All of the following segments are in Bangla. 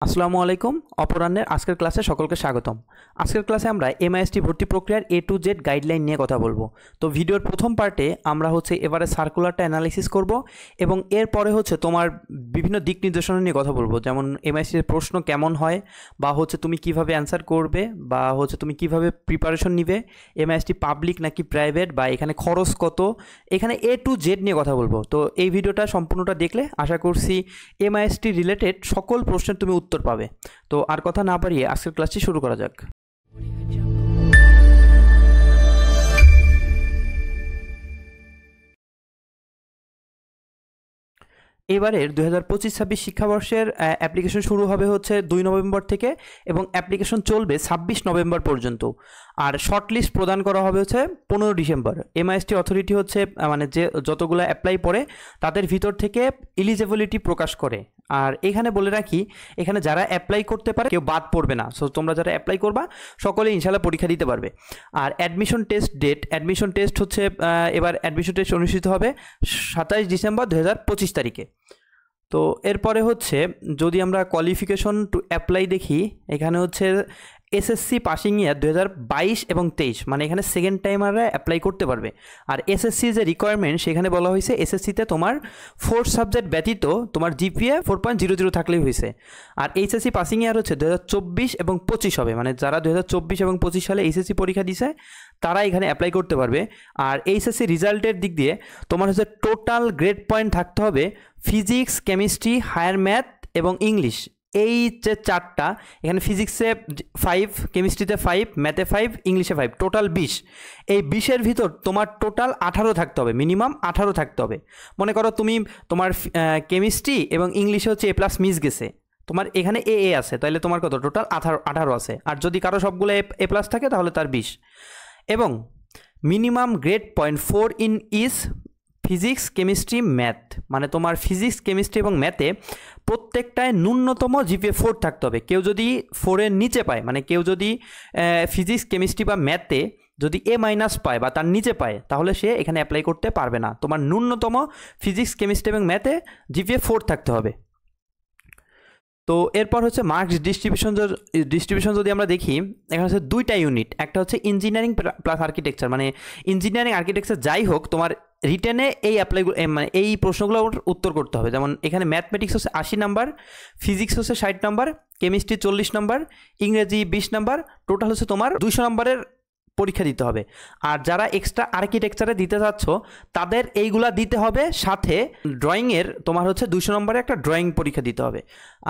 আসসালামু আলাইকুম। অপরাহ্নের আজকের ক্লাসে সকলকে স্বাগতম। আজকের ক্লাসে আমরা এমআইএসটি ভর্তি প্রক্রিয়ার A to Z গাইডলাইন নিয়ে কথা বলবো। তো ভিডিওর প্রথম পার্টে আমরা এবারে সার্কুলারটা অ্যানালাইসিস করব এবং এরপরে তোমার বিভিন্ন দিক নির্দেশনা নিয়ে কথা বলবো, যেমন এমআইএসটির প্রশ্ন কেমন হয়, বা তুমি কিভাবে অ্যান্সার করবে, বা তুমি কিভাবে প্রিপারেশন নিবে, এমআইএসটি পাবলিক নাকি প্রাইভেট, বা এখানে খরচ কত, এখানে A to Z নিয়ে কথা বলবো। তো এই ভিডিওটা সম্পূর্ণটা দেখলে আশা করছি এমআইএসটি রিলেটেড সকল প্রশ্নের তুমি উত্তর পাবে। তো আর কথা না বাড়িয়ে আজকের ক্লাসটি শুরু করা যাক। এবারের 2025-26 শিক্ষাবর্ষের অ্যাপ্লিকেশন শুরু হবে 2 নভেম্বর থেকে এবং অ্যাপ্লিকেশন চলবে 26 নভেম্বর পর্যন্ত। আর শর্টলিস্ট প্রদান করা হবে 15 ডিসেম্বর। এমআইএসটি অথরিটি মানে যে যতগুলো অ্যাপ্লাই পড়ে তাদের ভিতর থেকে এলিজিবিলিটি প্রকাশ করে। আর এখানে বলে রাখি, এখানে যারা অ্যাপ্লাই করতে পারে কেউ বাদ পড়বে না। সো তোমরা যারা অ্যাপ্লাই করবা সকলে ইনশাল্লাহ পরীক্ষা দিতে পারবে। আর admission test date, admission test এবার অ্যাডমিশন টেস্ট অনুষ্ঠিত হবে 27 ডিসেম্বর 2025 তারিখে। তো এরপরে যদি আমরা কোয়ালিফিকেশন টু অ্যাপ্লাই দেখি, এখানে এসএসসি পাসিং ইয়ার 2022 এবং 23, মানে এখানে সেকেন্ড টাইমাররা অ্যাপ্লাই করতে পারবে। আর এসএসসি যে রিকোয়ারমেন্ট সেখানে বলা হয়েছে এসএসসিতে তোমার 4 সাবজেক্ট ব্যতীত তোমার জিপিএ 4.00 থাকলেই হয়েছে। আর এইচএসসি পাসিং ইয়ার 2024 এবং 25 হবে, মানে যারা 2024 এবং 25 সালে এইচএসসি পরীক্ষা দিছে তারা এখানে অ্যাপ্লাই করতে পারবে। আর এইচএসসি রেজাল্টের দিক দিয়ে তোমার টোটাল গ্রেড পয়েন্ট থাকতে হবে ফিজিক্স, কেমিস্ট্রি, হায়ার ম্যাথ এবং ইংলিশ। এই যে চারটা, এখানে ফিজিক্সে 5, কেমিস্ট্রিতে 5, ম্যাথে 5, ইংলিশে 5, টোটাল 20। এই 20-এর ভিতর তোমার টোটাল 18 থাকতে হবে, মিনিমাম 18 থাকতে হবে। মনে করো তোমার কেমিস্ট্রি এবং ইংলিশে A+ মিস গেছে, তোমার এখানে এ আছে, তাহলে তোমার কত টোটাল 18 আছে। আর যদি কারো সবগুলো A+ থাকে তাহলে তার 20। এবং minimum grade point 4 in is physics, chemistry, math, মানে তোমার ফিজিক্স, কেমিস্ট্রি এবং ম্যাথে প্রত্যেকটায় ন্যূনতম জিপিএ 4 থাকতে হবে। কেউ যদি 4-এর নিচে পায়, মানে কেউ যদি ফিজিক্স, কেমিস্ট্রি বা ম্যাথে যদি A- পায় বা তার নিচে পায়, তাহলে সে এখানে অ্যাপ্লাই করতে পারবে না। তোমার ন্যূনতম ফিজিক্স, কেমিস্ট্রি এবং ম্যাথে জিপিএ 4 থাকতে হবে। তো এরপর মার্কস ডিস্ট্রিবিউশন যদি আমরা দেখি, এখানে দুইটা ইউনিট, একটা ইঞ্জিনিয়ারিং প্লাস আর্কিটেকচার, মানে ইঞ্জিনিয়ারিং আর্কিটেকচার যাই হোক, তোমার রিটেনে এই মানে এই প্রশ্নগুলো উত্তর করতে হবে। যেমন এখানে mathematics 80 number, physics 60 number, chemistry 40 number, ইংরেজি 20 নাম্বার, টোটাল তোমার 200 নাম্বারের পরীক্ষা দিতে হবে। আর যারা এক্সট্রা আর্কিটেকচারে দিতে যাচ্ছ তাদের এইগুলা দিতে হবে, সাথে ড্রয়িংয়ের তোমার 200 নম্বরে একটা ড্রয়িং পরীক্ষা দিতে হবে।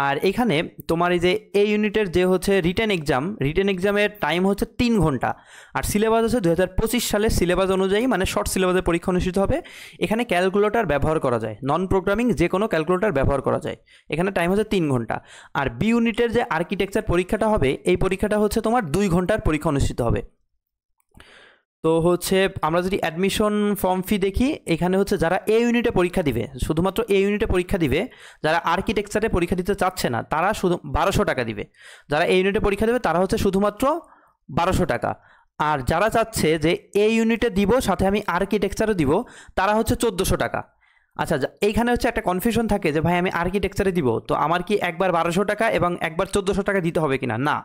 আর এখানে তোমার এই যে এই ইউনিটের যে রিটেন এক্সামের টাইম 3 ঘন্টা। আর সিলেবাস 2025 সালের সিলেবাস অনুযায়ী, মানে শর্ট সিলেবাসের পরীক্ষা অনুষ্ঠিত হবে। এখানে ক্যালকুলেটর ব্যবহার করা যায়, নন প্রোগ্রামিং যে কোনো ক্যালকুলেটর ব্যবহার করা যায়। এখানে টাইম 3 ঘন্টা। আর বি ইউনিটের যে আর্কিটেকচার পরীক্ষাটা হবে, এই পরীক্ষাটা তোমার 2 ঘন্টার পরীক্ষা অনুষ্ঠিত হবে। তো আমরা যদি অ্যাডমিশন ফর্ম ফি দেখি, এখানে যারা এ ইউনিটে পরীক্ষা দিবে, শুধুমাত্র এ ইউনিটে পরীক্ষা দিবে, যারা আর্কিটেকচারে পরীক্ষা দিতে চাচ্ছে না তারা শুধু 1200 টাকা দিবে। যারা এ ইউনিটে পরীক্ষা দেবে তারা শুধুমাত্র 1200 টাকা। আর যারা চাচ্ছে যে এ ইউনিটে দিব সাথে আমি আর্কিটেকচারও দিব, তারা 1400 টাকা। আচ্ছা, এইখানে একটা কনফিউশন থাকে যে ভাই আমি আর্কিটেকচারে দিব, তো আমার কি একবার 1200 টাকা এবং একবার 1400 টাকা দিতে হবে কিনা? না,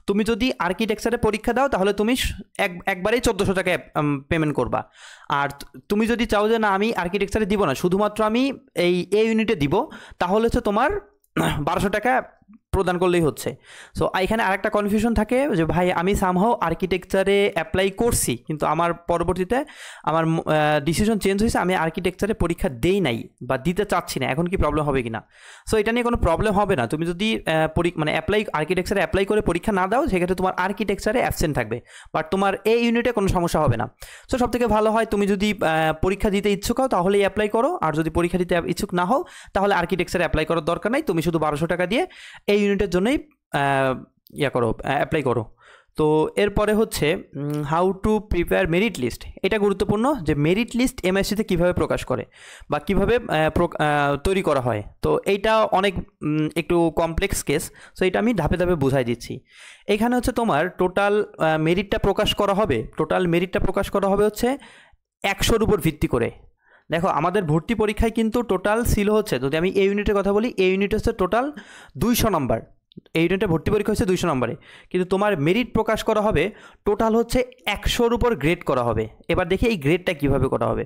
তুমি যদি আর্কিটেকচারে পরীক্ষা দাও তাহলে তুমি একবারেই 1400 টাকা পেমেন্ট করবা। আর তুমি যদি চাও যে না আমি আর্কিটেকচারে দিব না, শুধুমাত্র আমি এই এ ইউনিটে দিব, তাহলে তোমার 1200 টাকা প্রদান করলেই হচ্ছে। সো এখানে আরেকটা কনফিউশন থাকে যে ভাই আমি সামহাও আর্কিটেকচারে অ্যাপ্লাই করছি, কিন্তু আমার পরবর্তীতে আমার ডিসিশন চেঞ্জ হয়েছে, আমি আর্কিটেকচারে পরীক্ষা দেই নাই বা দিতে চাচ্ছি না, এখন কি প্রবলেম হবে কি না? সো এটা নিয়ে কোনো প্রবলেম হবে না। তুমি যদি মানে আর্কিটেকচারে অ্যাপ্লাই করে পরীক্ষা না দাও, সেক্ষেত্রে তোমার আর্কিটেকচারে অ্যাবসেন্ট থাকবে, বাট তোমার এই ইউনিটে কোনো সমস্যা হবে না। সো সবথেকে ভালো হয় তুমি যদি পরীক্ষা দিতে ইচ্ছুক হও তাহলেই অ্যাপ্লাই করো, আর যদি পরীক্ষা দিতে ইচ্ছুক না হও তাহলে আর্কিটেকচারে অ্যাপ্লাই করার দরকার নাই, তুমি শুধু 1200 টাকা দিয়ে এই ইউনিটের জন্যই অ্যাপ্লাই করো। তো এরপরে how to prepare merit list. এটা গুরুত্বপূর্ণ যে মেরিট লিস্ট এমআইএসটিতে কীভাবে প্রকাশ করে বা কীভাবে তৈরি করা হয়। তো এইটা অনেক একটু কমপ্লেক্স কেস, সো এটা আমি ধাপে ধাপে বুঝাই দিচ্ছি। এখানে তোমার টোটাল মেরিটটা প্রকাশ করা হবে, 100-র উপর ভিত্তি করে। দেখো আমাদের ভর্তি পরীক্ষায় কিন্তু টোটাল ছিল যদি আমি এ ইউনিটের কথা বলি, এ ইউনিট টোটাল 200 নম্বর। এই ইউনিটে ভর্তি পরীক্ষা হচ্ছে 200 নম্বরে, কিন্তু তোমার মেরিট প্রকাশ করা হবে টোটাল হচ্ছে 100-র উপর গ্রেড করা হবে। এবার দেখি এই গ্রেডটা কীভাবে করা হবে।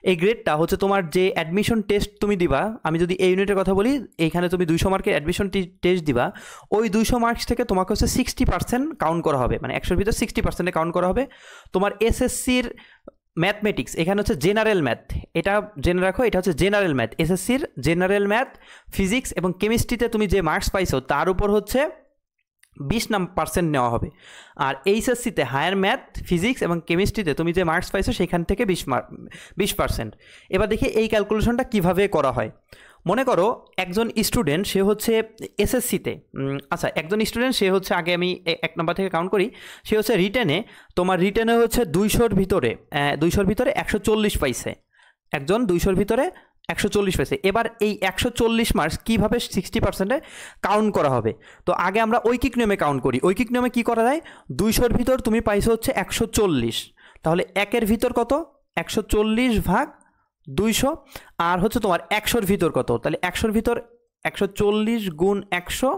এই গ্রেডটা হচ্ছে তোমার যে অ্যাডমিশন টেস্ট তুমি দিবা, আমি যদি এই ইউনিটের কথা বলি, এইখানে তুমি 200 মার্কের অ্যাডমিশন টেস্ট দিবা, ওই 200 মার্কস থেকে তোমাকে হচ্ছে 60% কাউন্ট করা হবে, মানে 100-র ভিতর 60% কাউন্ট করা হবে। তোমার এসএসসির ম্যাথমেটিক্স, এখানে হচ্ছে জেনারেল ম্যাথ, এটা জেনে রাখো, এটা হচ্ছে জেনারেল ম্যাথ, এসএসসির জেনারেল ম্যাথ, ফিজিক্স এবং কেমিস্ট্রিতে তুমি যে মার্কস পাইছো তার উপর হচ্ছে 20% নেওয়া হবে। আর এইচএসসিতে হায়ার ম্যাথ, ফিজিক্স এবং কেমিস্ট্রিতে তুমি যে মার্কস পাইছো সেখান থেকে 20%। এবার দেখি এই ক্যালকুলেশনটা কিভাবে করা হয়। মনে করো একজন স্টুডেন্ট, সে হচ্ছে এসএসসিতে, আচ্ছা একজন স্টুডেন্ট সে হচ্ছে, আগে আমি 1 নম্বর থেকে কাউন্ট করি, সে হচ্ছে রিটেনে, তোমার রিটেনে হচ্ছে 200-র ভিতরে 140 পাইছে, একজন 200-র ভিতরে 140 পাইছে। এবার এই 140 মার্কস কীভাবে 60%-এ কাউন্ট করা হবে। তো আগে আমরা ঐকিক নিয়মে কাউন্ট করি। ঐকিক নিয়মে কী করা যায়, 200-র ভিতর তুমি পাইছো হচ্ছে 140, তাহলে 1-এর ভিতর কত, 140 ভাগ 200, আর হচ্ছে তোমার 100-র ভিতর কত, তাহলে 100-র ভিতর 140 গুণ 100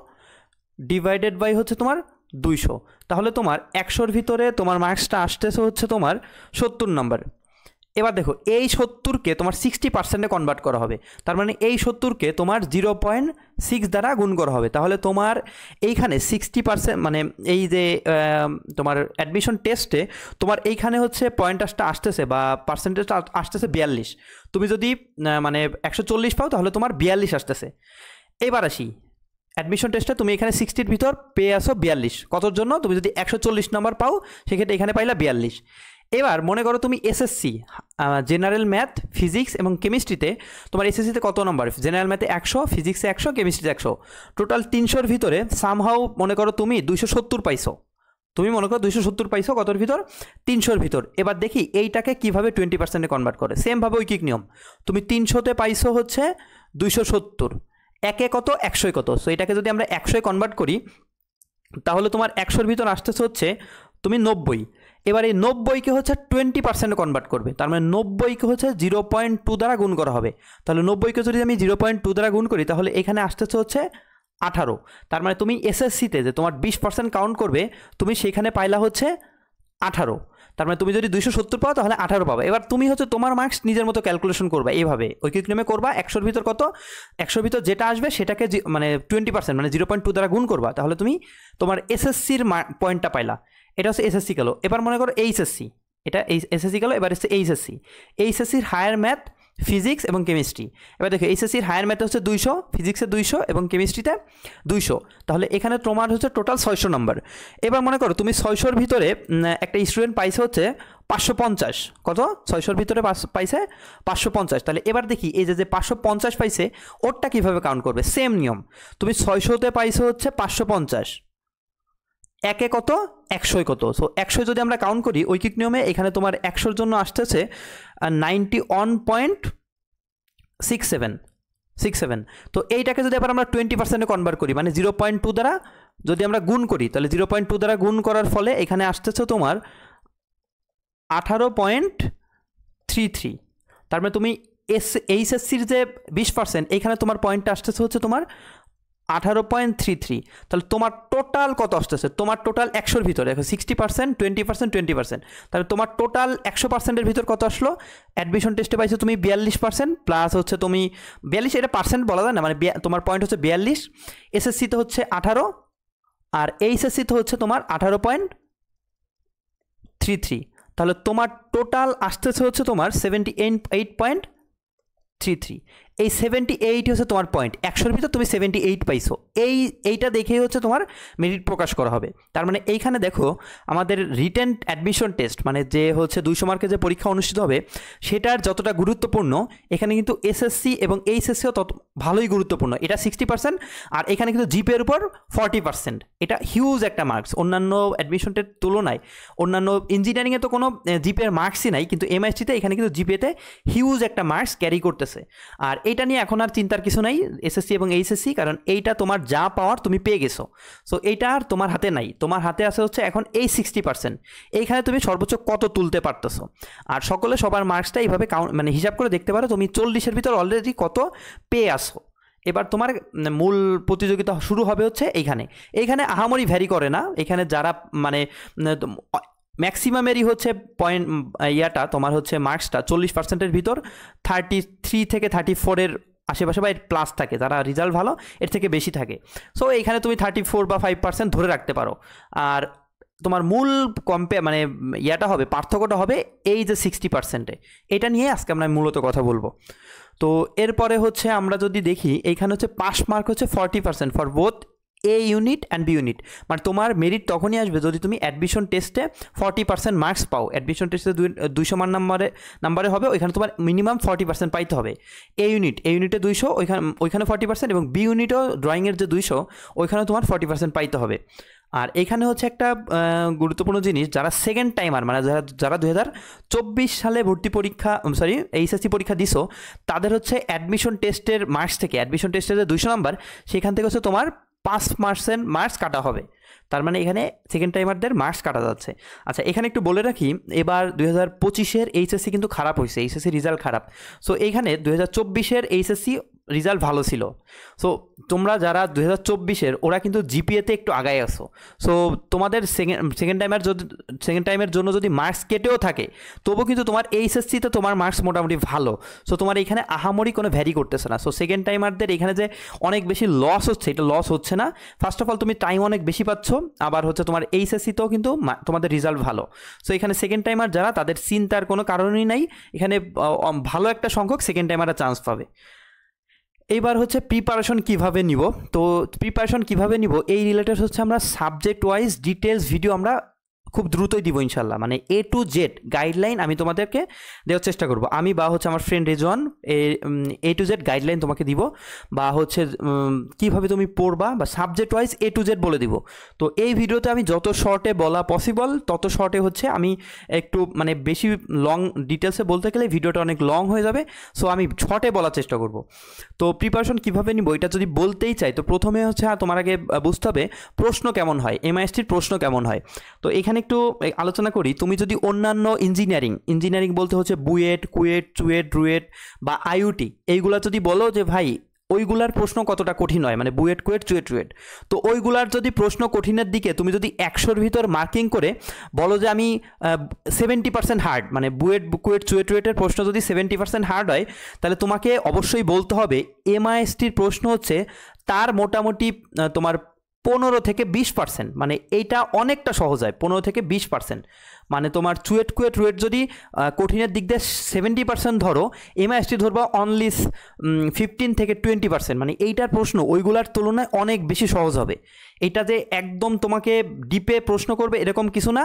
ডিভাইডেড বাই হচ্ছে তোমার 200, তাহলে তোমার 100-র ভিতরে তোমার মার্কসটা আসতেছে হচ্ছে তোমার 70 নম্বর। এবার দেখো এই 70-কে তোমার 60%-এ কনভার্ট করা হবে, তার মানে এই 70-কে তোমার 0.6 দ্বারা গুণ করা হবে, তাহলে তোমার এইখানে 60%, মানে এই যে তোমার অ্যাডমিশন টেস্টে তোমার এইখানে হচ্ছে পয়েন্টটা আসতেছে বা পার্সেন্টেজটা আসতেছে 42, তুমি যদি মানে 140 পাও তাহলে তোমার 42 আসতেছে। এবার আসি অ্যাডমিশন টেস্টে তুমি এখানে 60-র ভিতর পেয়ে আসো 42, কতর জন্য, তুমি যদি 140 নম্বর পাও সেক্ষেত্রে এখানে পাইলা 42। এবার মনে করো তুমি এসএসসি জেনারেল ম্যাথ, ফিজিক্স এবং কেমিস্ট্রিতে, তোমার এসএসসিতে কত নম্বর, জেনারেল ম্যাথে 100, ফিজিক্সে 100, কেমিস্ট্রিতে 100, টোটাল 300-র ভিতরে সামহাউ মনে করো তুমি 270 পাইছো, তুমি মনে করো 270 পাইছো কতর ভিতর, 300-র ভিতর। এবার দেখি এইটাকে কিভাবে 20%-এ কনভার্ট করে। সেমভাবে ঐকিক নিয়ম, তুমি 300-তে পাইছো হচ্ছে 270, একে কত, 100 কত, সো এটাকে যদি আমরা 100-এ কনভার্ট করি তাহলে তোমার 100-র ভিতর আসতেছে হচ্ছে তুমি 90। এবার এই 90-কে হচ্ছে 20%-এ কনভার্ট করবে, তার মানে 90-কে হচ্ছে 0.2 দ্বারা গুণ করা হবে, তাহলে 90-কে যদি আমি 0.2 দ্বারা গুণ করি তাহলে এখানে আসতেছে হচ্ছে 18, তার মানে তুমি এসএসসিতে যে তোমার 20% কাউন্ট করবে তুমি সেখানে পাইলা হচ্ছে 18, তার মানে তুমি যদি 270 পাও তাহলে 18 পাবে। এবার তুমি হচ্ছে তোমার মার্কস নিজের মতো ক্যালকুলেশন করবা, এইভাবে ঐকিক নিয়মে করবা, 100-র ভিতর কত, 100-র ভিতর যেটা আসবে সেটাকে মানে 20% মানে 0.2 দ্বারা গুণ করবা, তাহলে তুমি তোমার এসএসসির পয়েন্টটা পাইলা। এটা হচ্ছে এসএসসি গেল। এবার মনে করো এইচএসসি, এটা এসএসসি গেল, এবার হচ্ছে এইচএসসির হায়ার ম্যাথ, ফিজিক্স এবং কেমিস্ট্রি। এবার দেখো এইচএসসির হায়ার ম্যাথে হচ্ছে 200, ফিজিক্সে 200 এবং কেমিস্ট্রিতে 200, তাহলে এখানে তোমার হচ্ছে টোটাল 600 নম্বর। এবার মনে করো তুমি 600-র ভিতরে একটা স্টুডেন্ট পাইছে হচ্ছে 550, কত, 600-র ভিতরে পাইছে 550, তাহলে এবার দেখি এই যে 550 পাইছে ওরটা কীভাবে কাউন্ট করবে। সেম নিয়ম, তুমি 600-তে পাইছো হচ্ছে 550, একে কত, 100 কত, সো 100 যদি আমরা কাউন্ট করি ঐকিক নিয়মে, এখানে তোমার 100-র জন্য আসতেছে 91.67। তো এইটাকে যদি আবার আমরা 20%-এ কনভার্ট করি, মানে 0.2 দ্বারা যদি আমরা গুণ করি, তাহলে 0.2 দ্বারা গুণ করার ফলে এখানে আসতেছে তোমার 18.33, তার মানে তুমি এইচএসসির যে 20% এইখানে তোমার পয়েন্টটা আসতেছে হচ্ছে তোমার 18.33, তাহলে তোমার টোটাল কত আসতেছে, তোমার টোটাল 100-র ভিতরে দেখো 60%, 20%, তাহলে তোমার টোটাল 100%-এর ভিতর কত আসলো, অ্যাডমিশন টেস্টে পাইছো তুমি 42%, প্লাস হচ্ছে তুমি 42, এটা পার্সেন্ট বলা যায় না, মানে তোমার পয়েন্ট হচ্ছে 42, এসএসসিতে হচ্ছে 18 আর এইচএসসিতে হচ্ছে তোমার 18.33, তাহলে তোমার টোটাল আসতেছে হচ্ছে তোমার 78.33। এই 78 হচ্ছে তোমার পয়েন্ট, 100-র ভিতর তুমি 78 পাইছো, এইটা দেখেই হচ্ছে তোমার মেরিট প্রকাশ করা হবে। তার মানে এইখানে দেখো আমাদের রিটেন অ্যাডমিশন টেস্ট, মানে যে হচ্ছে 200 মার্কের যে পরীক্ষা অনুষ্ঠিত হবে সেটার যতটা গুরুত্বপূর্ণ, এখানে কিন্তু এসএসসি এবং এইচএসসিও তত ভালোই গুরুত্বপূর্ণ, এটা 60%, আর এখানে কিন্তু জিপিএর উপর 40%, এটা হিউজ একটা মার্কস অন্যান্য অ্যাডমিশনের তুলনায়। অন্যান্য ইঞ্জিনিয়ারিংয়ে তো কোনো জিপিএর মার্কসই নাই, কিন্তু এমআইএসটিতে এখানে কিন্তু জিপিএতে হিউজ একটা মার্কস ক্যারি করতেছে। আর এইটা নিয়ে এখন আর চিন্তার কিছু নাই এসএসসি এবং এইচএসসি, কারণ এইটা তোমার যা পাওয়ার তুমি পেয়ে গেছো, সো এইটা আর তোমার হাতে নাই, তোমার হাতে আছে হচ্ছে এখন এই 60%, এইখানে তুমি সর্বোচ্চ কত তুলতে পারতেছো। আর সকলে সবার মার্কসটা এইভাবে মানে হিসাব করে দেখতে পারো তুমি 40-এর ভিতর অলরেডি কত পেয়ে আসো, এবার তোমার মূল প্রতিযোগিতা শুরু হবে হচ্ছে এইখানে আহামরি ভ্যারি করে না। এখানে যারা মানে ম্যাক্সিমামেরই হচ্ছে পয়েন্ট তোমার হচ্ছে মার্কসটা 40%-এর ভিতর 33 থেকে 34-এর আশেপাশে বা এর প্লাস থাকে, যারা রেজাল্ট ভালো এর থেকে বেশি থাকে। সো এইখানে তুমি 34 বা 5% ধরে রাখতে পারো। আর তোমার মূল মানে হবে, পার্থক্যটা হবে এই যে 60%-এ। এটা নিয়ে আজকে আমরা মূলত কথা বলবো। তো এরপরে হচ্ছে আমরা যদি দেখি এইখানে হচ্ছে পাস মার্ক হচ্ছে 40% for both A unit and B unit. মানে তোমার মেরিট তখনই আসবে যদি তুমি অ্যাডমিশন টেস্টে 40% মার্কস পাও। অ্যাডমিশন টেস্টে 200 মান নাম্বারে হবে, ওইখানে তোমার মিনিমাম 40% পাইতে হবে। এ ইউনিটে 200, ওইখানে 40%, এবং বি ইউনিটও ড্রয়িংয়ের যে 200 ওইখানে তোমার 40% পাইতে হবে। আর এখানে হচ্ছে একটা গুরুত্বপূর্ণ জিনিস, যারা সেকেন্ড টাইমার মানে যারা 2024 সালে এইচএসসি পরীক্ষা দিছো, তাদের হচ্ছে অ্যাডমিশন টেস্টের মার্কস থেকে, অ্যাডমিশন টেস্টের যে 200 নাম্বার সেখান থেকে হচ্ছে তোমার 5% মার্কস কাটা হবে। তার মানে এখানে সেকেন্ড টাইমারদের মার্কস কাটা যাচ্ছে। আচ্ছা, এখানে একটু বলে রাখি, এবার 2025-এর এইচএসসি কিন্তু খারাপ হয়েছে, এইচএসসি রেজাল্ট খারাপ। সো এইখানে 2024-এর এইচএসসি রেজাল্ট ভালো ছিল। সো তোমরা যারা 2024-এর, ওরা কিন্তু জিপিএতে একটু আগায় আসো। সো তোমাদের সেকেন্ড টাইমের জন্য যদি মার্কস কেটেও থাকে, তবু কিন্তু তোমার এইচএসসিতে তোমার মার্কস মোটামুটি ভালো। সো তোমার এখানে আহামরি কোনো ভ্যারি করতেছে না। সো সেকেন্ড টাইমারদের এখানে যে অনেক বেশি লস হচ্ছে, এটা লস হচ্ছে না। ফার্স্ট অফ অল তুমি টাইম অনেক বেশি পাচ্ছ, আবার হচ্ছে তোমার এইচএসসিতেও কিন্তু তোমাদের রেজাল্ট ভালো। সো এখানে সেকেন্ড টাইমার যারা, তাদের চিন্তার কোনো কারণই নাই। এখানে ভালো একটা সংখ্যক সেকেন্ড টাইমাররা চান্স পাবে। এইবার হচ্ছে প্রিপারেশন কিভাবে নিব। তো প্রিপারেশন কিভাবে নিব এই রিলেটেড হচ্ছে আমরা সাবজেক্ট ওয়াইজ ডিটেলস ভিডিও আমরা খুব দ্রুতই দিব ইনশাল্লাহ। মানে A to Z গাইডলাইন আমি তোমাদেরকে দেওয়ার চেষ্টা করব। আমি বা হচ্ছে আমার friend Rezwan A to Z guideline তোমাকে দিব, বা হচ্ছে কীভাবে তুমি পড়বা, বা subject wise A to Z বলে দিব। তো এই ভিডিওতে আমি যত শর্টে বলা পসিবল তত শর্টে হচ্ছে আমি একটু মানে বেশি লং ডিটেলসে বলতে গেলে ভিডিওটা অনেক লং হয়ে যাবে। সো আমি শর্টে বলার চেষ্টা করব। তো প্রিপারেশন কীভাবে নিব এটা যদি বলতেই চাই, তো প্রথমে হচ্ছে তোমার আগে বুঝতে হবে প্রশ্ন কেমন হয়, MISTর প্রশ্ন কেমন হয়। তো এখানে একটু আলোচনা করি। তুমি যদি অন্যান্য ইঞ্জিনিয়ারিং বলতে হচ্ছে বুয়েট, কুয়েট, চুয়েট, রুয়েট বা আইউটি, এইগুলা যদি বলো যে ভাই ওইগুলার প্রশ্ন কতটা কঠিন হয়, মানে বুয়েট, কুয়েট, চুয়েট, তো ওইগুলার যদি প্রশ্ন কঠিনের দিকে তুমি যদি 100-র ভিতর মার্কিং করে বলো যে আমি 70% হার্ড, মানে বুয়েট, কুয়েট, চুয়েটের প্রশ্ন যদি 70% হার্ড হয়, তাহলে তোমাকে অবশ্যই বলতে হবে MISTর প্রশ্ন হচ্ছে তার মোটামুটি তোমার 15 থেকে 20%, মানে এইটা অনেকটা সহজ হয়। 15 থেকে 20%, মানে তোমার চুয়েট, কুয়েট, রুয়েট যদি কঠিনের দিক দিয়ে 70% ধরো, MIST ধরবা অনলি 15 থেকে 20%, মানে এইটার প্রশ্ন ওইগুলার তুলনায় অনেক বেশি সহজ হবে। এটা যে একদম তোমাকে ডিপে প্রশ্ন করবে এরকম কিছু না।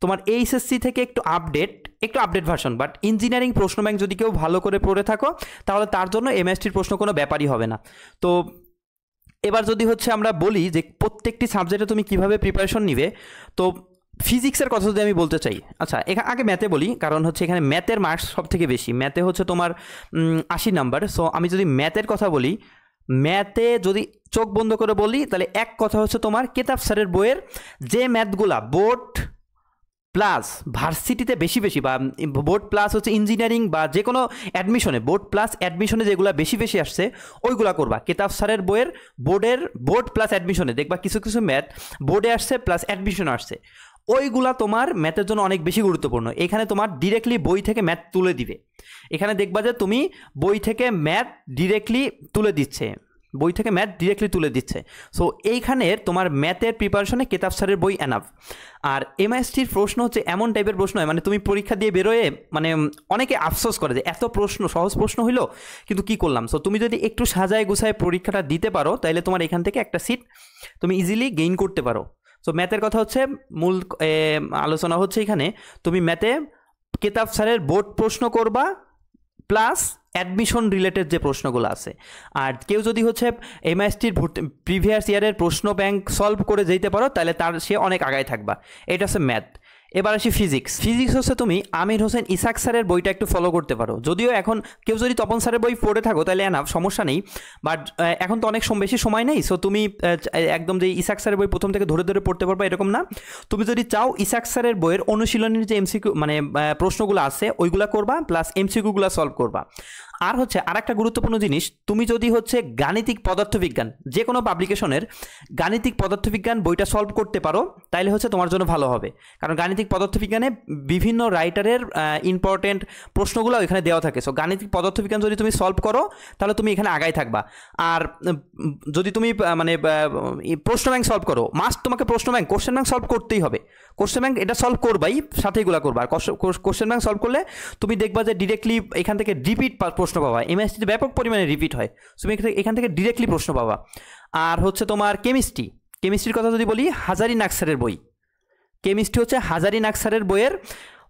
তোমার এইচএসসি থেকে একটু আপডেট ভার্সন, বাট ইঞ্জিনিয়ারিং প্রশ্ন ব্যাংক যদি কেউ ভালো করে পড়ে থাকো, তাহলে তার জন্য MISTর প্রশ্ন কোনো ব্যাপারই হবে না। তো এবার যদি হচ্ছে আমরা বলি যে প্রত্যেকটি সাবজেক্টে তুমি কিভাবে প্রিপারেশন নিবে, তো ফিজিক্সের কথা যদি আমি বলতে চাই, আচ্ছা এখানে আগে ম্যাথে বলি, কারণ হচ্ছে এখানে ম্যাথের মার্কস সব থেকে বেশি। ম্যাথে হচ্ছে তোমার 80 নাম্বার। সো আমি যদি ম্যাথের কথা বলি, ম্যাথে যদি চোখ বন্ধ করে বলি, তাহলে এক কথা হচ্ছে তোমার কেতাব স্যারের বইয়ের যে ম্যাথগুলা বোর্ড প্লাস ভার্সিটিতে বেশি বা বোর্ড প্লাস হচ্ছে ইঞ্জিনিয়ারিং বা যে কোনো অ্যাডমিশনে, বোর্ড প্লাস অ্যাডমিশনে যেগুলো বেশি আসছে ওইগুলা করবা। কেতাব স্যারের বইয়ের বোর্ড প্লাস অ্যাডমিশনে দেখবা কিছু ম্যাথ বোর্ডে আসছে প্লাস অ্যাডমিশনে আসছে, ওইগুলা তোমার ম্যাথের জন্য অনেক বেশি গুরুত্বপূর্ণ। এখানে তোমার ডিরেক্টলি বই থেকে ম্যাথ তুলে দিবে। এখানে দেখবা যে তুমি বই থেকে ম্যাথ ডিরেক্টলি তুলে দিচ্ছে। সো এইখানের তোমার ম্যাথের প্রিপারেশনে কেতাব স্যারের বই এনাফ। আর MISTর প্রশ্ন হচ্ছে এমন টাইপের প্রশ্ন হয়, মানে তুমি পরীক্ষা দিয়ে বেরোয় মানে অনেকে আফসোস করে যে এত সহজ প্রশ্ন হইলো, কিন্তু কি করলাম। সো তুমি যদি একটু সাজায় গুছায় পরীক্ষাটা দিতে পারো, তাহলে তোমার এখান থেকে একটা সিট তুমি ইজিলি গেইন করতে পারো। সো ম্যাথের কথা হচ্ছে মূল আলোচনা হচ্ছে এখানে তুমি ম্যাথে কেতাব স্যারের বোর্ড প্রশ্ন করবা প্লাস অ্যাডমিশন রিলেটেড যে প্রশ্নগুলো আছে। আর কেউ যদি হচ্ছে MISTর প্রিভিয়াস ইয়ারের প্রশ্ন ব্যাংক সলভ করে যেতে পারো, তাহলে সে অনেক আগায় থাকবা। এটা হচ্ছে ম্যাথ। এবার আসি ফিজিক্স হচ্ছে তুমি আমির হোসেন ইসাক স্যারের বইটা একটু ফলো করতে পারো। যদিও এখন কেউ যদি তপন স্যারের বই পড়ে থাকো তাহলে এনাফ, সমস্যা নেই, বাট এখন তো অনেক বেশি সময় নেই। সো তুমি একদম যে ইসাক স্যারের বই প্রথম থেকে ধরে পড়তে পারবা এরকম না। তুমি যদি চাও ইসাক স্যারের বইয়ের অনুশীলনের যে MCQ মানে প্রশ্নগুলো আছে ওইগুলো করবা, প্লাস MCQগুলো সলভ করবা। আর হচ্ছে আরেকটা গুরুত্বপূর্ণ জিনিস, তুমি যদি হচ্ছে গাণিতিক পদার্থবিজ্ঞান যে কোনো পাবলিকেশনের গাণিতিক পদার্থবিজ্ঞান বইটা সলভ করতে পারো, তাইলে হচ্ছে তোমার জন্য ভালো হবে। কারণ গাণিতিক পদার্থবিজ্ঞানে বিভিন্ন রাইটারের ইম্পর্টেন্ট প্রশ্নগুলো এখানে দেওয়া থাকে। সো গাণিতিক পদার্থবিজ্ঞান যদি তুমি সলভ করো তাহলে তুমি এখানে আগাই থাকবা। আর যদি তুমি মানে প্রশ্ন ব্যাংক সলভ করো, মাস্ট তোমাকে প্রশ্ন ব্যাংক কোশ্চেন ব্যাংক সলভ করতেই হবে। কোশ্চেন ব্যাংক এটা সলভ করবাই, সাথে এগুলো করবা। আর কোশ্চেন ব্যাংক সলভ করলে তুমি দেখবা যে ডিরেক্টলি এখান থেকে রিপিট প্রশ্ন পাবা। এমএসটিতে ব্যাপক পরিমাণে রিপিট হয়, তুমি এখান থেকে ডিরেক্টলি প্রশ্ন পাবা। আর হচ্ছে তোমার কেমিস্ট্রির কথা যদি বলি, হাজারি নাকসারের বই, কেমিস্ট্রি হচ্ছে হাজারি নাকসারের বইয়ের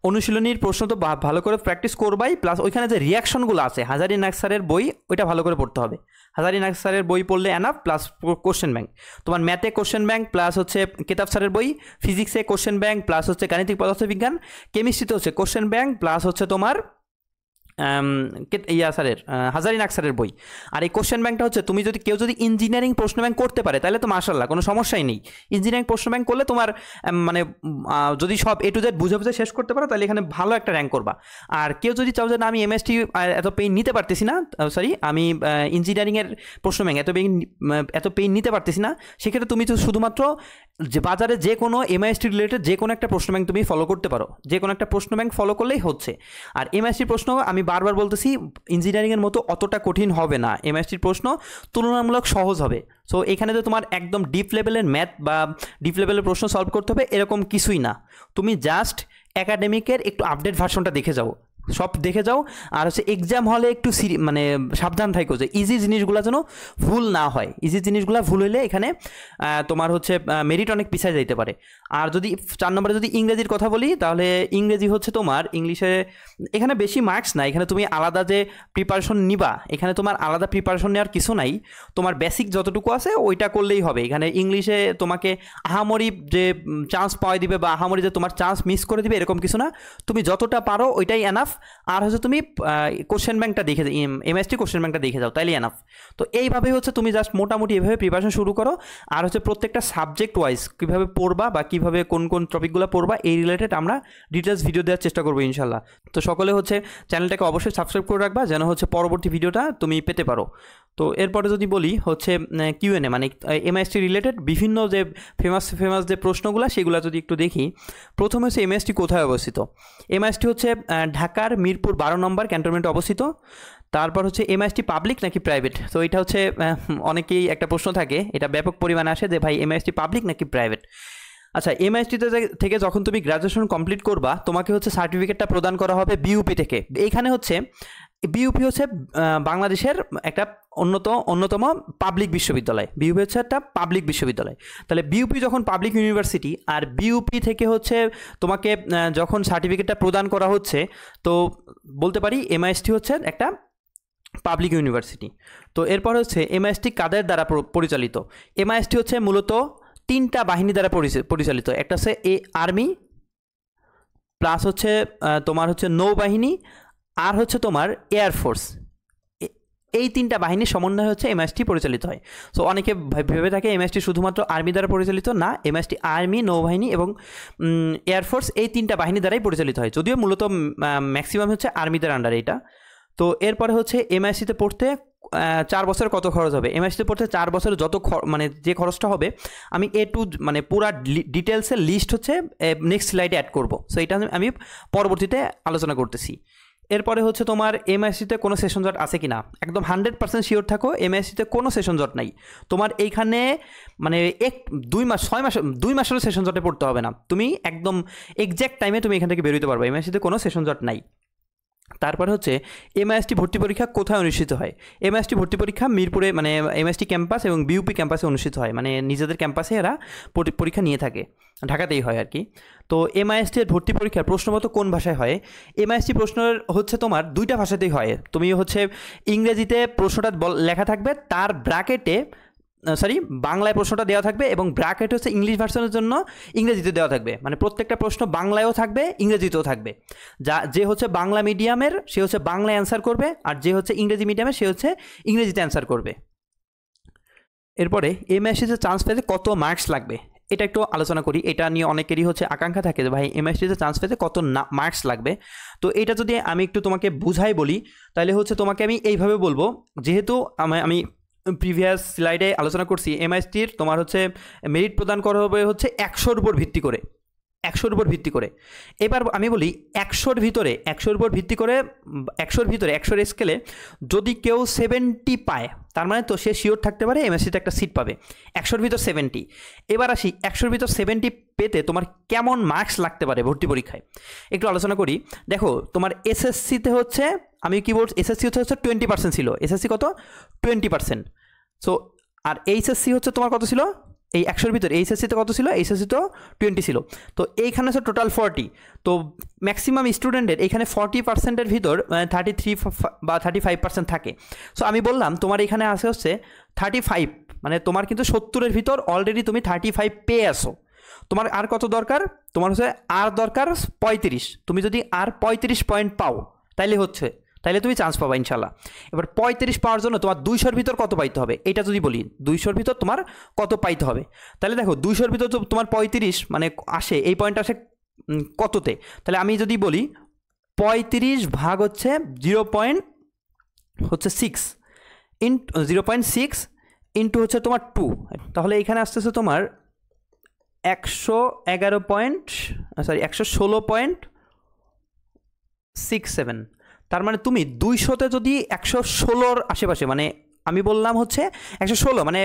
অনুশীলনীর প্রশ্ন তো ভালো করে প্র্যাকটিস করবাই, প্লাস ওইখানে যে রিয়াকশনগুলো আছে হাজারি নাকসারের বই ওইটা ভালো করে পড়তে হবে। হাজারি নাকসারের বই পড়লে এনাফ, প্লাস কোশ্চেন ব্যাংক। তোমার ম্যাথে কোশ্চেন ব্যাংক, প্লাস হচ্ছে কেতাব স্যারের বই, ফিজিক্সে কোশ্চেন ব্যাংক, প্লাস হচ্ছে গাণিতিক পদার্থবিজ্ঞান, কেমিস্ট্রিতে হচ্ছে কোশ্চেন ব্যাংক, প্লাস হচ্ছে তোমার স্যারের হাজারি নাকসারের বই। আর এই কোশ্চেন ব্যাংকটা হচ্ছে তুমি যদি কেউ যদি ইঞ্জিনিয়ারিং প্রশ্ন ব্যাংক করতে পারে তাহলে তো মাশাআল্লাহ কোনো সমস্যাই নেই। ইঞ্জিনিয়ারিং প্রশ্ন ব্যাংক করলে তোমার মানে যদি সব এ টু জেড বুঝে বুঝে শেষ করতে পারো তাহলে এখানে ভালো একটা র্যাঙ্ক করবা। আর কেউ যদি চাও যে না আমি এমএসটি এত পেইন নিতে পারতেছি না, আমি ইঞ্জিনিয়ারিংয়ের প্রশ্ন ব্যাংক এত পেইন নিতে পারতেছি না, সেক্ষেত্রে তুমি তো শুধুমাত্র যে বাজারে যে কোনো এমআইএসটি রিলেটেড যে কোনো একটা প্রশ্ন ব্যাংক তুমি ফলো করতে পারো, যে কোনো একটা প্রশ্ন ব্যাংক ফলো করলেই হচ্ছে। আর এমআইএসটির প্রশ্ন আমি বারবার বলতেছি ইঞ্জিনিয়ারিংয়ের মতো অতটা কঠিন হবে না, এমআইএসটির প্রশ্ন তুলনামূলক সহজ হবে। সো এখানে তো তোমার একদম ডিপ লেভেলের ম্যাথ বা ডিপ লেভেলের প্রশ্ন সলভ করতে হবে এরকম কিছুই না, তুমি জাস্ট একাডেমিকের একটু আপডেট ভার্সনটা দেখে যাও, সব দেখে যাও। আর হচ্ছে এক্সাম হলে একটু মানে সাবধান থাকো যে ইজি জিনিসগুলো যেন ভুল না হয়। ইজি জিনিসগুলো ভুল হইলে এখানে তোমার হচ্ছে মেরিট অনেক পিছিয়ে যাইতে পারে। আর যদি 4 নম্বরে যদি ইংরেজির কথা বলি, তাহলে ইংরেজি হচ্ছে তোমার ইংলিশে এখানে বেশি মার্কস না, এখানে তুমি আলাদা যে প্রিপারেশন নিবা এখানে তোমার আলাদা প্রিপারেশন নেওয়ার কিছু নাই, তোমার বেসিক যতটুকু আছে ওইটা করলেই হবে। এখানে ইংলিশে তোমাকে আহামরি যে চান্স পাওয়াই দিবে বা আহামরি যে তোমার চান্স মিস করে দিবে এরকম কিছু না, তুমি যতটা পারো ওইটাই এনাফ। আর হচ্ছে তুমি কোশ্চেন ব্যাংকটা দেখে এমএসটি কোশ্চেন ব্যাংকটা দেখে যাও, তাইলে এনাফ। তো এইভাবে হচ্ছে তুমি জাস্ট মোটামুটি এভাবে প্রিপারেশন শুরু করো। আর হচ্ছে প্রত্যেকটা সাবজেক্ট ওয়াইজ কীভাবে পড়বা বা কীভাবে কোন কোন টপিকগুলো পড়বা এই রিলেটেড আমরা ডিটেলস ভিডিও দেওয়ার চেষ্টা করবো ইনশাল্লাহ। তো সকলে হচ্ছে চ্যানেলটাকে অবশ্যই সাবস্ক্রাইব করে রাখবা যেন হচ্ছে পরবর্তী ভিডিওটা তুমি পেতে পারো। তো এরপরে যদি বলি হচ্ছে কিউএনএ মানে এমআইএসটি রিলেটেড বিভিন্ন যে ফেমাস যে প্রশ্নগুলো সেগুলো যদি একটু দেখি। প্রথমে হচ্ছে এমআইএসটি কোথায় অবস্থিত? এমআইএসটি হচ্ছে ঢাকার মিরপুর 12 নম্বর ক্যান্টনমেন্টে অবস্থিত। তারপর হচ্ছে এমআইএসটি পাবলিক নাকি প্রাইভেট? তো এটা হচ্ছে অনেকেই একটা প্রশ্ন থাকে, এটা ব্যাপক পরিমাণে আসে যে ভাই এমআইএসটি পাবলিক নাকি প্রাইভেট। আচ্ছা, এমআইএসটিতে থেকে যখন তুমি গ্র্যাজুয়েশন কমপ্লিট করবা তোমাকে হচ্ছে সার্টিফিকেটটা প্রদান করা হবে বিইউপি থেকে। এইখানে হচ্ছে বিইউপি হচ্ছে বাংলাদেশের একটা অন্যতম পাবলিক বিশ্ববিদ্যালয়। বিইউপি হচ্ছে একটা পাবলিক বিশ্ববিদ্যালয়। তাহলে বিইউপি যখন পাবলিক ইউনিভার্সিটি, আর বিইউপি থেকে হচ্ছে তোমাকে যখন সার্টিফিকেটটা প্রদান করা হচ্ছে, তো বলতে পারি এমআইএসটি হচ্ছে একটা পাবলিক ইউনিভার্সিটি। তো এরপর হচ্ছে এমআইএসটি কাদের দ্বারা পরিচালিত? এমআইএসটি হচ্ছে মূলত 3টা বাহিনী দ্বারা পরিচালিত। একটা হচ্ছে আর্মি, প্লাস হচ্ছে তোমার হচ্ছে নৌবাহিনী, আর হচ্ছে তোমার এয়ারফোর্স। এই 3টা বাহিনীর সমন্বয় হচ্ছে এমআইএসটি পরিচালিত হয়। সো অনেকে ভেবে থাকে এমআইএসটি শুধুমাত্র আর্মি দ্বারা পরিচালিত, না, এমআইএসটি আর্মি, নৌবাহিনী এবং এয়ারফোর্স এই 3টা বাহিনী দ্বারাই পরিচালিত হয়, যদিও মূলত ম্যাক্সিমাম হচ্ছে আর্মিদের আন্ডারে এটা। তো এরপরে হচ্ছে এমআইএসটিতে পড়তে 4 বছর কত খরচ হবে? এমআইএসটিতে পড়তে 4 বছরে যত মানে যে খরচটা হবে আমি মানে পুরা ডিটেলসের লিস্ট হচ্ছে নেক্সট স্লাইডে অ্যাড করব। সো এটা আমি পরবর্তীতে আলোচনা করতেছি। এরপরে হচ্ছে তোমার এমআইএসটিতে কোনো সেশন জট আছে কি না? একদম 100% শিওর থাকো এমআইএসটিতে কোনো সেশন জট নাই। তোমার এইখানে মানে 2 মাস 6 মাস 2 মাসেরও সেশন জটে পড়তে হবে না, তুমি একদম এক্স্যাক্ট টাইমে তুমি এখান থেকে বেরোতে পারবে। এমআইএসটিতে কোনো সেশন জট নাই। তারপরে হচ্ছে এমআইএসটি ভর্তি পরীক্ষা কোথায় অনুষ্ঠিত হয়? এমআইএসটি ভর্তি পরীক্ষা মিরপুরে মানে এমআইএসটি ক্যাম্পাস এবং বিইউপি ক্যাম্পাসে অনুষ্ঠিত হয়, মানে নিজেদের ক্যাম্পাসে এরা পরীক্ষা নিয়ে থাকে, ঢাকাতেই হয় আর কি। তো এমআইএসটির ভর্তি পরীক্ষার প্রশ্নমত কোন ভাষায় হয়? এমআইএসটি প্রশ্নের হচ্ছে তোমার 2টা ভাষাতেই হয়। তুমি হচ্ছে ইংরেজিতে প্রশ্নটা লেখা থাকবে, তার ব্র্যাকেটে বাংলায় প্রশ্নটা দেওয়া থাকবে এবং ব্র্যাকেট হচ্ছে ইংলিশ ভার্সনের জন্য ইংরেজিতে দেওয়া থাকবে। মানে প্রত্যেকটা প্রশ্ন বাংলায়ও থাকবে ইংরেজিতেও থাকবে। যে হচ্ছে বাংলা মিডিয়ামের সে হচ্ছে বাংলায় অ্যান্সার করবে, আর যে হচ্ছে ইংরেজি মিডিয়ামের সে হচ্ছে ইংরেজিতে অ্যান্সার করবে। এরপরে এমআইএসটিতে চান্স পেতে কত মার্কস লাগবে? এটা একটু আলোচনা করি। এটা নিয়ে অনেকেরই হচ্ছে আকাঙ্ক্ষা থাকে যে ভাই এমআইএসটিতে চান্স পেতে কত মার্কস লাগবে। তো এটা যদি আমি একটু তোমাকে বুঝাই বলি তাহলে হচ্ছে তোমাকে আমি এইভাবে বলবো, যেহেতু আমি প্রিভিয়াস স্লাইডে আলোচনা করছি এমআইএসটির তোমার হচ্ছে মেরিট প্রদান করা হবে হচ্ছে 100-র উপর ভিত্তি করে, 100-র উপর ভিত্তি করে। এবার আমি বলি 100-র ভিতরে 100-র উপর ভিত্তি করে 100-র ভিতরে 100-র স্কেলে যদি কেউ 70 পায় তার মানে তো সে শিওর থাকতে পারে এমএসসিতে একটা সিট পাবে। 100-র ভিতর 70। এবার আসি 100-র ভিতর 70 পেতে তোমার কেমন মার্কস লাগতে পারে ভর্তি পরীক্ষায়, একটু আলোচনা করি। দেখো তোমার এসএসসিতে হচ্ছে, আমি কি বলছি, এসএসসি হচ্ছে 20% ছিল, এসএসসি কত 20%। সো আর এইচএসসি হচ্ছে তোমার কত ছিল এই 100-র ভিতরে, এইচএসসিতে কত ছিল, এইচএসসি তো 20 ছিল। তো এইখানে হচ্ছে টোটাল 40। তো ম্যাক্সিমাম স্টুডেন্টের এইখানে 40%-এর ভিতর 33 বা 35% থাকে। সো আমি বললাম তোমার এখানে আসে হচ্ছে 35, মানে তোমার কিন্তু 70-এর ভিতর অলরেডি তুমি 35 পেয়ে আসো। তোমার আর কত দরকার, তোমার হচ্ছে আর দরকার 35। তুমি যদি আর 35 পয়েন্ট পাও তাইলে তুমি চান্স পাবা ইনশাল্লাহ। এবার 35 পাওয়ার জন্য তোমার 200-র ভিতর কত পাইতে হবে, এটা যদি বলি 200-র ভিতর তোমার কত পাইতে হবে, তাহলে দেখো 200-র ভিতর তোমার 35 মানে আসে, এই পয়েন্ট আসে কততে, তাহলে আমি যদি বলি 35 ভাগ হচ্ছে 0.6 0.6 ইন্টু হচ্ছে তোমার 2, তাহলে এখানে আসতেছে তোমার 116.67। তার মানে তুমি 200-তে যদি 116-র আশেপাশে, মানে আমি বললাম হচ্ছে 116 মানে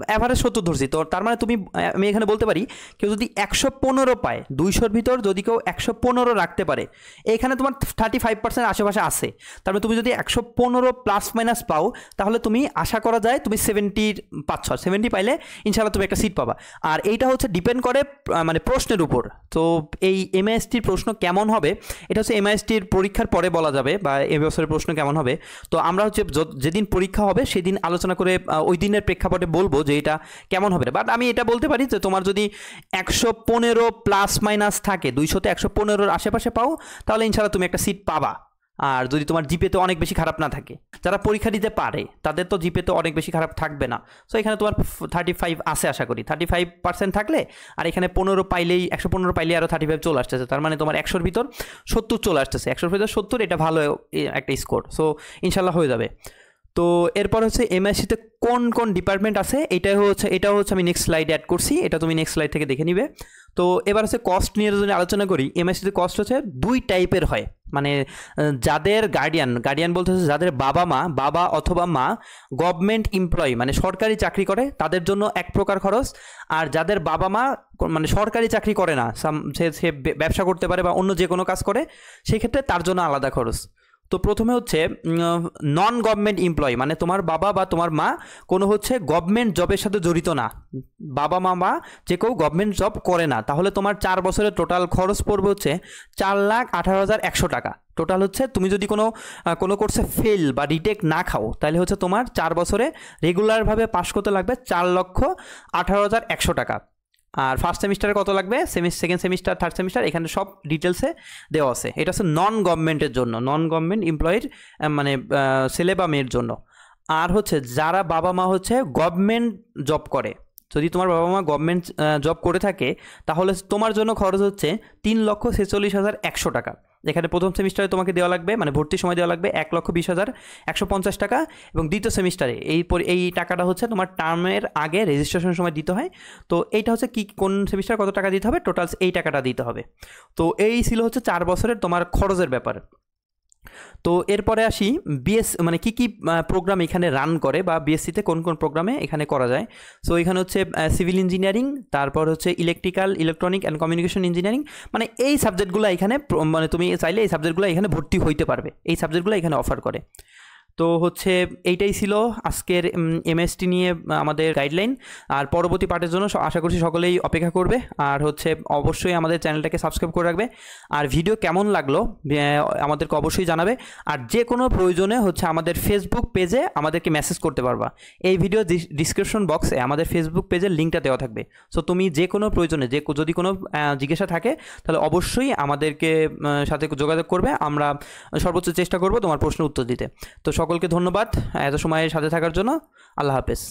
অ্যাভারেজ 70 ধরছি, তো তার মানে তুমি, আমি এখানে বলতে পারি কেউ যদি 115 পায়, 200-র ভিতর যদি কেউ 115 রাখতে পারে, এইখানে তোমার 35% আশেপাশে আছে। তার মানে তুমি যদি 115 প্লাস মাইনাস পাও তাহলে তুমি আশা করা যায় তুমি 70 পাচ্ছ, 70 পাইলে ইনশাআল্লাহ তুমি একটা সিট পাবা। আর এইটা হচ্ছে ডিপেন্ড করে মানে প্রশ্নের উপর। তো এই এমআইএসটির প্রশ্ন কেমন হবে এটা হচ্ছে এমআইএসটির পরীক্ষার পরে বলা যাবে, বা এবছরের প্রশ্ন কেমন হবে। তো আমরা হচ্ছে যেদিন পরীক্ষা হবে সেদিন আলোচনা করে ওই দিনের প্রেক্ষাপটে বলবো যে এটা কেমন হবে। বাট আমি এটা বলতে পারি যে তোমার যদি 115 প্লাস মাইনাস থাকে, 200-তে 115-র আশেপাশে পাও তাহলে ইনশাআল্লাহ তুমি একটা সিট পাবা। আর যদি তোমার জিপে তো অনেক বেশি খারাপ না থাকে, যারা পরীক্ষা দিতে পারে তাদের তো জিপে তো অনেক বেশি খারাপ থাকবে না। সো এখানে তোমার 35 আসে আশা করি, 35% থাকলে আর এখানে 15 পাইলেই 115 পাইলেই আরও 35 চলে আসতেছে, তার মানে তোমার 100-র ভিতর 70 চলে আসতেছে, 100-র ভিতর 70, এটা ভালো একটা স্কোর। সো ইনশাল্লাহ হয়ে যাবে। তো এরপর হচ্ছে এমআইএসসিতে কোন কোন ডিপার্টমেন্ট আছে এটাও হচ্ছে আমি নেক্সট স্লাইডে অ্যাড করছি, এটা তুমি নেক্সট স্লাইড থেকে দেখে নিবে। তো এবার হচ্ছে কস্ট নিয়ে যদি আলোচনা করি, এমআইএসসিতে কস্ট হচ্ছে 2 টাইপের হয়, মানে যাদের গার্ডিয়ান বলতে হচ্ছে যাদের বাবা অথবা মা গভর্নমেন্ট এমপ্লয়ি মানে সরকারি চাকরি করে তাদের জন্য এক প্রকার খরচ, আর যাদের বাবা মা মানে সরকারি চাকরি করে না, সে ব্যবসা করতে পারে বা অন্য যে কোনো কাজ করে, সেই ক্ষেত্রে তার জন্য আলাদা খরচ। তো প্রথমে হচ্ছে নন গভর্নমেন্ট এমপ্লয়ি, মানে তোমার বাবা বা তোমার মা কোনো হচ্ছে গভর্নমেন্ট জবের সাথে জড়িত না, বাবা মা যে কেউ গভর্নমেন্ট জব করে না, তাহলে তোমার 4 বছরের টোটাল খরচ পড়বে হচ্ছে 4,18,100 টাকা। টোটাল হচ্ছে তুমি যদি কোনো কোর্সে ফেল বা রিটেক না খাও তাহলে হচ্ছে তোমার 4 বছরে রেগুলারভাবে পাস করতে লাগবে 4,18,100 টাকা। আর ফার্স্ট সেমিস্টারে কত লাগবে, সেকেন্ড সেমিস্টার, থার্ড সেমিস্টার, এখানে সব ডিটেলসে দেওয়া আছে। এটা হচ্ছে নন গভর্নমেন্টের জন্য, নন গভর্নমেন্ট এমপ্লয়ির মানে ছেলে বা মেয়ের জন্য। আর হচ্ছে যারা বাবা মা হচ্ছে গভর্নমেন্ট জব করে, যদি তোমার বাবা মা গভর্নমেন্ট জব করে থাকে তাহলে তোমার জন্য খরচ হচ্ছে 3,46,100 টাকা। এখানে প্রথম সেমিস্টারে তোমাকে দেওয়া লাগবে, মানে ভর্তির সময় দেওয়া লাগবে 1,20,150 টাকা, এবং দ্বিতীয় সেমিস্টারে এই টাকাটা হচ্ছে তোমার টার্মের আগে রেজিস্ট্রেশনের সময় দিতে হয়। তো এইটা হচ্ছে কোন সেমিস্টারে কত টাকা দিতে হবে, টোটাল এই টাকাটা দিতে হবে। তো এই ছিল হচ্ছে 4 বছরের তোমার খরচের ব্যাপার। তো এরপরে আসি মানে কি প্রোগ্রাম এখানে রান করে, বা বিএসসিতে কোন কোন প্রোগ্রামে এখানে করা যায়। সো এখানে হচ্ছে সিভিল ইঞ্জিনিয়ারিং, তারপর হচ্ছে ইলেকট্রনিক অ্যান্ড কমিউনিকেশন ইঞ্জিনিয়ারিং, মানে এই সাবজেক্টগুলো এখানে, মানে তুমি চাইলে এই সাবজেক্টগুলো এখানে ভর্তি হইতে পারবে, এই সাবজেক্টগুলো এখানে অফার করে। তো হচ্ছে এইটাই ছিল আজকের এমএসটি নিয়ে আমাদের গাইডলাইন। আর পরবর্তী পার্টের জন্য আশা করছি সকলেই অপেক্ষা করবে, আর হচ্ছে অবশ্যই আমাদের চ্যানেলটাকে সাবস্ক্রাইব করে রাখবে। আর ভিডিও কেমন লাগলো আমাদেরকে অবশ্যই জানাবে। আর যে কোনো প্রয়োজনে হচ্ছে আমাদের ফেসবুক পেজে আমাদেরকে মেসেজ করতে পারবা, এই ভিডিও ডিসক্রিপশন বক্সে আমাদের ফেসবুক পেজের লিঙ্কটা দেওয়া থাকবে। সো তুমি যে কোনো প্রয়োজনে যদি কোনো জিজ্ঞাসা থাকে তাহলে অবশ্যই আমাদেরকে সাথে যোগাযোগ করবে, আমরা সর্বোচ্চ চেষ্টা করব তোমার প্রশ্নের উত্তর দিতে। তো সকলকে ধন্যবাদ এত সময়ের সাথে থাকার জন্য। আল্লাহ হাফেজ।